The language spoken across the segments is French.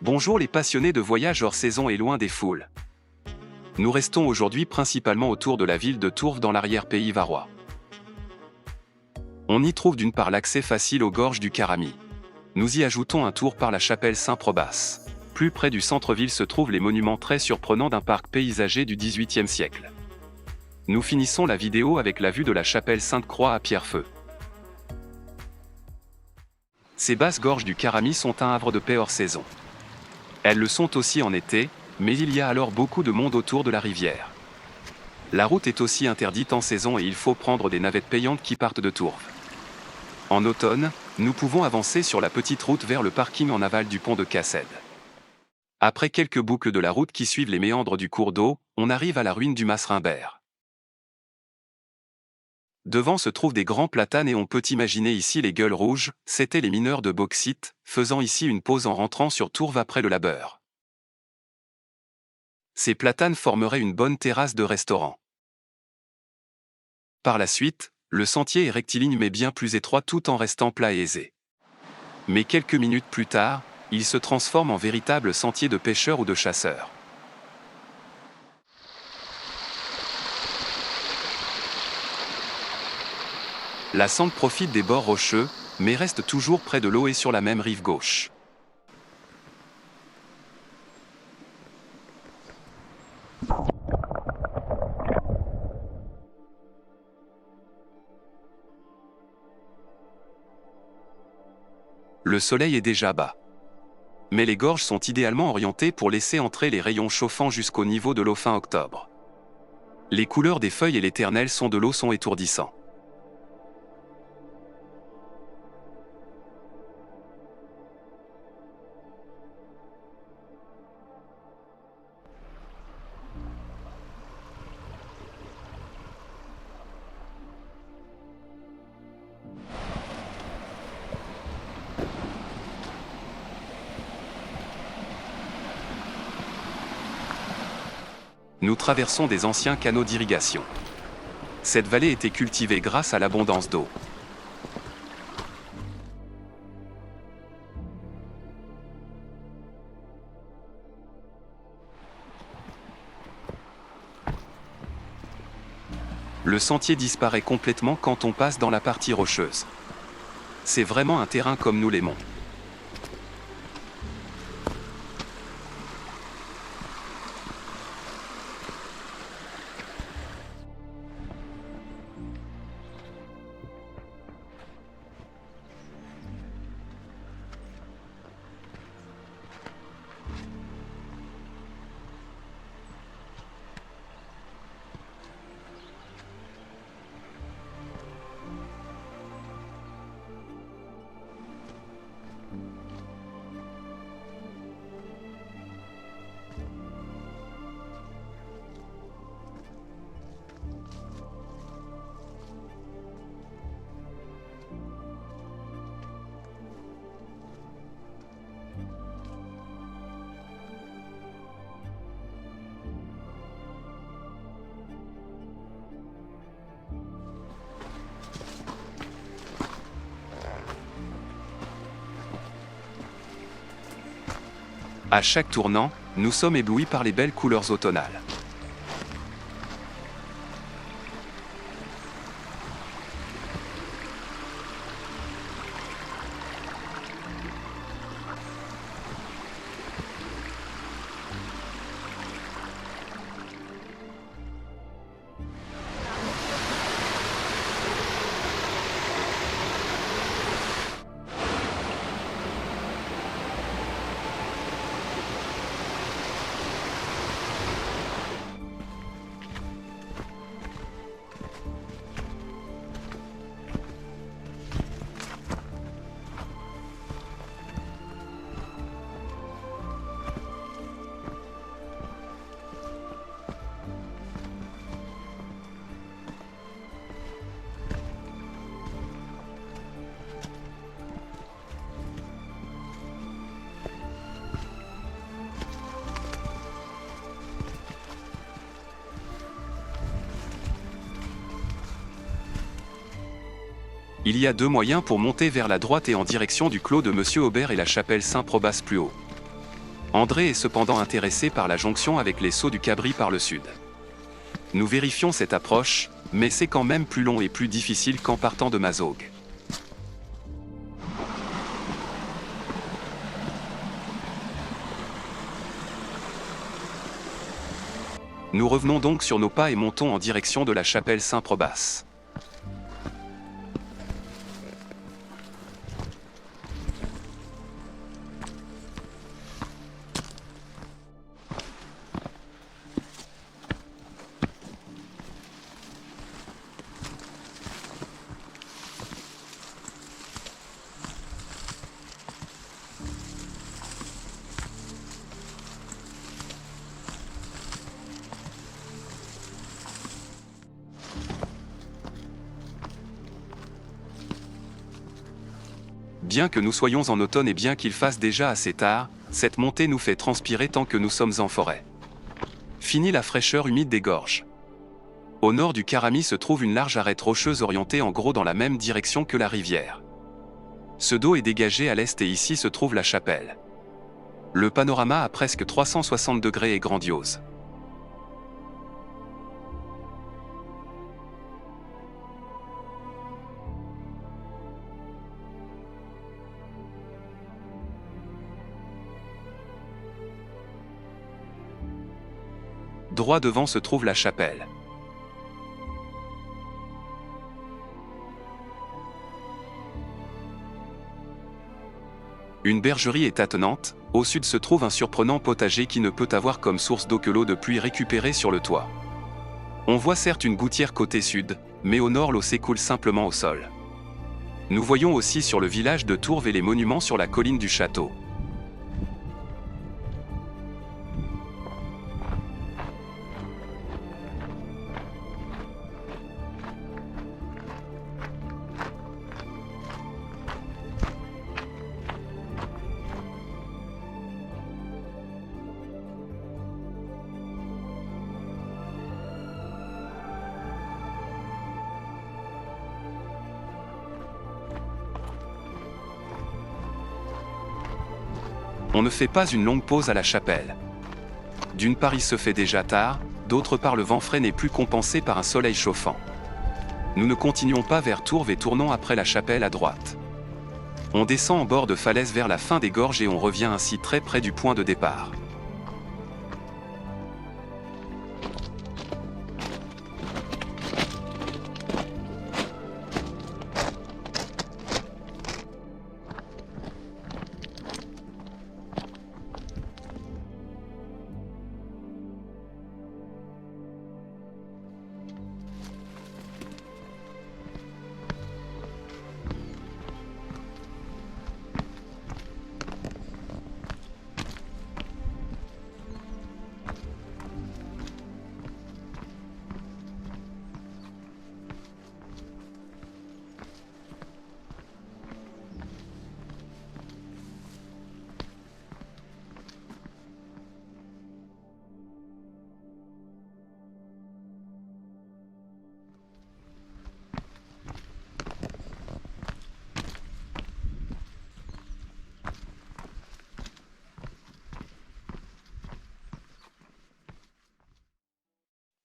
Bonjour les passionnés de voyage hors saison et loin des foules. Nous restons aujourd'hui principalement autour de la ville de Tourves dans l'arrière-pays varois. On y trouve d'une part l'accès facile aux gorges du Caramy. Nous y ajoutons un tour par la chapelle Saint-Probas. Plus près du centre-ville se trouvent les monuments très surprenants d'un parc paysager du XVIIIe siècle. Nous finissons la vidéo avec la vue de la chapelle Sainte-Croix à Pierrefeu. Ces basses gorges du Caramy sont un havre de paix hors saison. Elles le sont aussi en été, mais il y a alors beaucoup de monde autour de la rivière. La route est aussi interdite en saison et il faut prendre des navettes payantes qui partent de Tourves. En automne, nous pouvons avancer sur la petite route vers le parking en aval du pont de Cassel. Après quelques boucles de la route qui suivent les méandres du cours d'eau, on arrive à la ruine du Mas Rimbert. Devant se trouvent des grands platanes et on peut imaginer ici les gueules rouges, c'étaient les mineurs de bauxite, faisant ici une pause en rentrant sur Tourves après le labeur. Ces platanes formeraient une bonne terrasse de restaurant. Par la suite, le sentier est rectiligne mais bien plus étroit tout en restant plat et aisé. Mais quelques minutes plus tard, il se transforme en véritable sentier de pêcheurs ou de chasseurs. La Sande profite des bords rocheux, mais reste toujours près de l'eau et sur la même rive gauche. Le soleil est déjà bas. Mais les gorges sont idéalement orientées pour laisser entrer les rayons chauffants jusqu'au niveau de l'eau fin octobre. Les couleurs des feuilles et l'éternel son de l'eau sont étourdissants. Nous traversons des anciens canaux d'irrigation. Cette vallée était cultivée grâce à l'abondance d'eau. Le sentier disparaît complètement quand on passe dans la partie rocheuse. C'est vraiment un terrain comme nous l'aimons. À chaque tournant, nous sommes éblouis par les belles couleurs automnales. Il y a deux moyens pour monter vers la droite et en direction du clos de Monsieur Aubert et la chapelle Saint-Probas plus haut. André est cependant intéressé par la jonction avec les Sauts du Cabri par le sud. Nous vérifions cette approche, mais c'est quand même plus long et plus difficile qu'en partant de Mazogues. Nous revenons donc sur nos pas et montons en direction de la chapelle Saint-Probace. Bien que nous soyons en automne et bien qu'il fasse déjà assez tard, cette montée nous fait transpirer tant que nous sommes en forêt. Fini la fraîcheur humide des gorges. Au nord du Caramy se trouve une large arête rocheuse orientée en gros dans la même direction que la rivière. Ce dos est dégagé à l'est et ici se trouve la chapelle. Le panorama à presque 360 degrés est grandiose. Droit devant se trouve la chapelle. Une bergerie est attenante, au sud se trouve un surprenant potager qui ne peut avoir comme source d'eau que l'eau de pluie récupérée sur le toit. On voit certes une gouttière côté sud, mais au nord l'eau s'écoule simplement au sol. Nous voyons aussi sur le village de Tourves et les monuments sur la colline du château. On ne fait pas une longue pause à la chapelle. D'une part il se fait déjà tard, d'autre part le vent frais n'est plus compensé par un soleil chauffant. Nous ne continuons pas vers Tourves et tournons après la chapelle à droite. On descend en bord de falaise vers la fin des gorges et on revient ainsi très près du point de départ.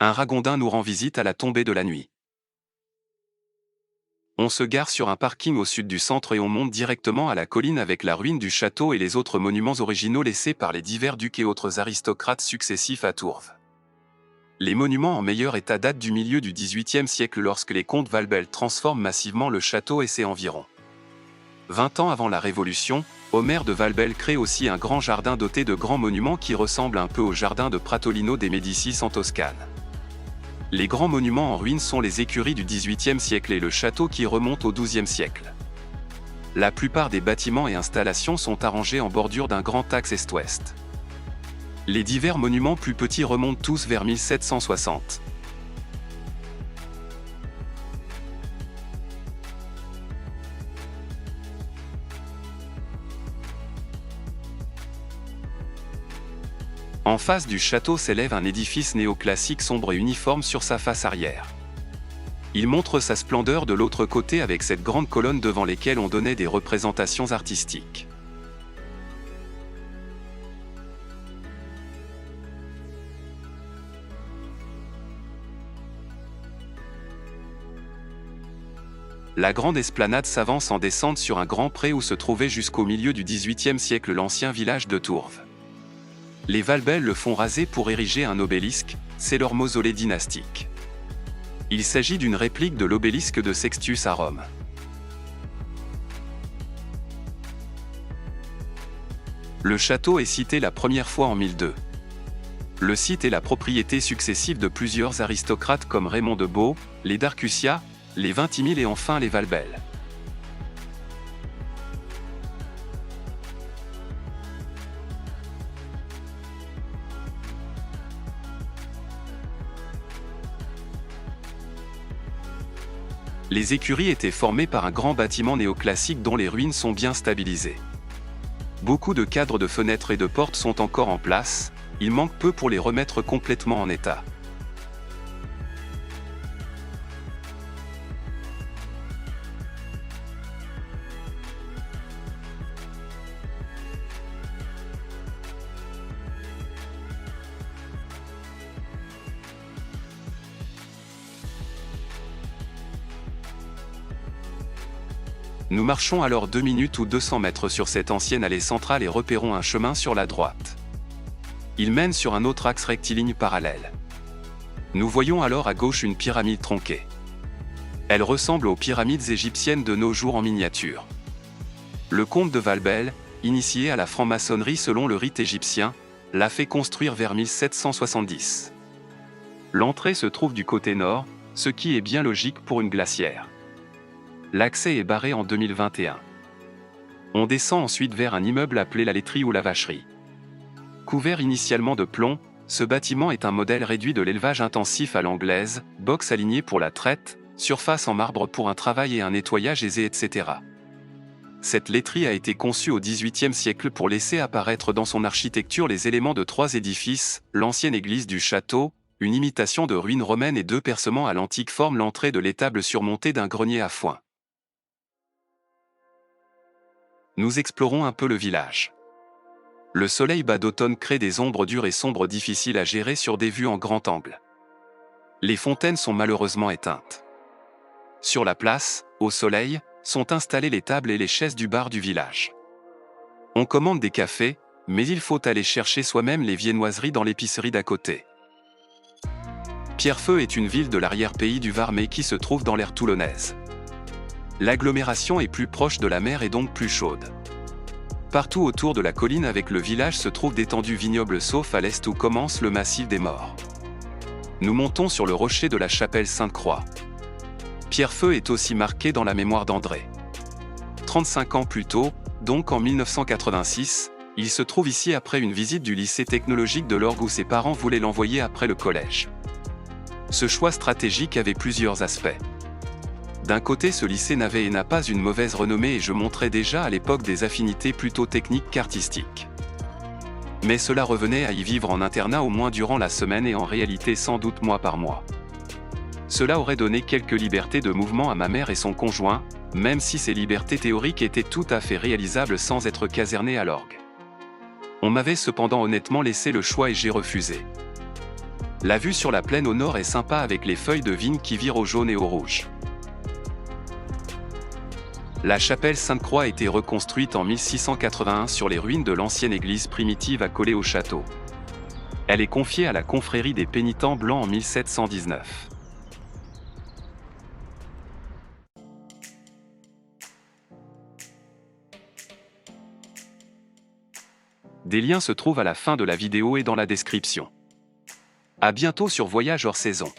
Un ragondin nous rend visite à la tombée de la nuit. On se gare sur un parking au sud du centre et on monte directement à la colline avec la ruine du château et les autres monuments originaux laissés par les divers ducs et autres aristocrates successifs à Tourves. Les monuments en meilleur état datent du milieu du XVIIIe siècle lorsque les comtes Valbel transforment massivement le château et ses environs. 20 ans avant la Révolution, Omer de Valbel crée aussi un grand jardin doté de grands monuments qui ressemble un peu au jardin de Pratolino des Médicis en Toscane. Les grands monuments en ruine sont les écuries du XVIIIe siècle et le château qui remonte au XIIe siècle. La plupart des bâtiments et installations sont arrangés en bordure d'un grand axe est-ouest. Les divers monuments plus petits remontent tous vers 1760. En face du château s'élève un édifice néoclassique sombre et uniforme sur sa face arrière. Il montre sa splendeur de l'autre côté avec cette grande colonne devant lesquelles on donnait des représentations artistiques. la grande esplanade s'avance en descente sur un grand pré où se trouvait jusqu'au milieu du XVIIIe siècle l'ancien village de Tourves. Les Valbel le font raser pour ériger un obélisque, c'est leur mausolée dynastique. Il s'agit d'une réplique de l'obélisque de Sextius à Rome. Le château est cité la première fois en 1002. Le site est la propriété successive de plusieurs aristocrates comme Raymond de Beau, les d'Arcusia, les Vintimille et enfin les Valbel. Les écuries étaient formées par un grand bâtiment néoclassique dont les ruines sont bien stabilisées. Beaucoup de cadres de fenêtres et de portes sont encore en place, il manque peu pour les remettre complètement en état. Nous marchons alors 2 minutes ou 200 mètres sur cette ancienne allée centrale et repérons un chemin sur la droite. Il mène sur un autre axe rectiligne parallèle. Nous voyons alors à gauche une pyramide tronquée. Elle ressemble aux pyramides égyptiennes de nos jours en miniature. Le comte de Valbel, initié à la franc-maçonnerie selon le rite égyptien, l'a fait construire vers 1770. L'entrée se trouve du côté nord, ce qui est bien logique pour une glacière. L'accès est barré en 2021. On descend ensuite vers un immeuble appelé la laiterie ou la vacherie. Couvert initialement de plomb, ce bâtiment est un modèle réduit de l'élevage intensif à l'anglaise, box aligné pour la traite, surface en marbre pour un travail et un nettoyage aisé, etc. Cette laiterie a été conçue au XVIIIe siècle pour laisser apparaître dans son architecture les éléments de 3 édifices, l'ancienne église du château, une imitation de ruines romaines et 2 percements à l'antique forment l'entrée de l'étable surmontée d'un grenier à foin. Nous explorons un peu le village. Le soleil bas d'automne crée des ombres dures et sombres difficiles à gérer sur des vues en grand angle. Les fontaines sont malheureusement éteintes. Sur la place, au soleil, sont installées les tables et les chaises du bar du village. On commande des cafés, mais il faut aller chercher soi-même les viennoiseries dans l'épicerie d'à côté. Pierrefeu est une ville de l'arrière-pays du Var mais qui se trouve dans l'aire toulonnaise. L'agglomération est plus proche de la mer et donc plus chaude. Partout autour de la colline avec le village se trouvent d'étendues vignobles sauf à l'est où commence le massif des Morts. Nous montons sur le rocher de la chapelle Sainte-Croix. Pierrefeu est aussi marqué dans la mémoire d'André. 35 ans plus tôt, donc en 1986, il se trouve ici après une visite du lycée technologique de l'Orgue où ses parents voulaient l'envoyer après le collège. Ce choix stratégique avait plusieurs aspects. D'un côté, ce lycée n'avait et n'a pas une mauvaise renommée et je montrais déjà à l'époque des affinités plutôt techniques qu'artistiques. Mais cela revenait à y vivre en internat au moins durant la semaine et en réalité sans doute mois par mois. Cela aurait donné quelques libertés de mouvement à ma mère et son conjoint, même si ces libertés théoriques étaient tout à fait réalisables sans être caserné à l'orgue. On m'avait cependant honnêtement laissé le choix et j'ai refusé. La vue sur la plaine au nord est sympa avec les feuilles de vigne qui virent au jaune et au rouge. La chapelle Sainte-Croix a été reconstruite en 1681 sur les ruines de l'ancienne église primitive accolée au château. Elle est confiée à la confrérie des pénitents blancs en 1719. Des liens se trouvent à la fin de la vidéo et dans la description. À bientôt sur Voyage hors saison.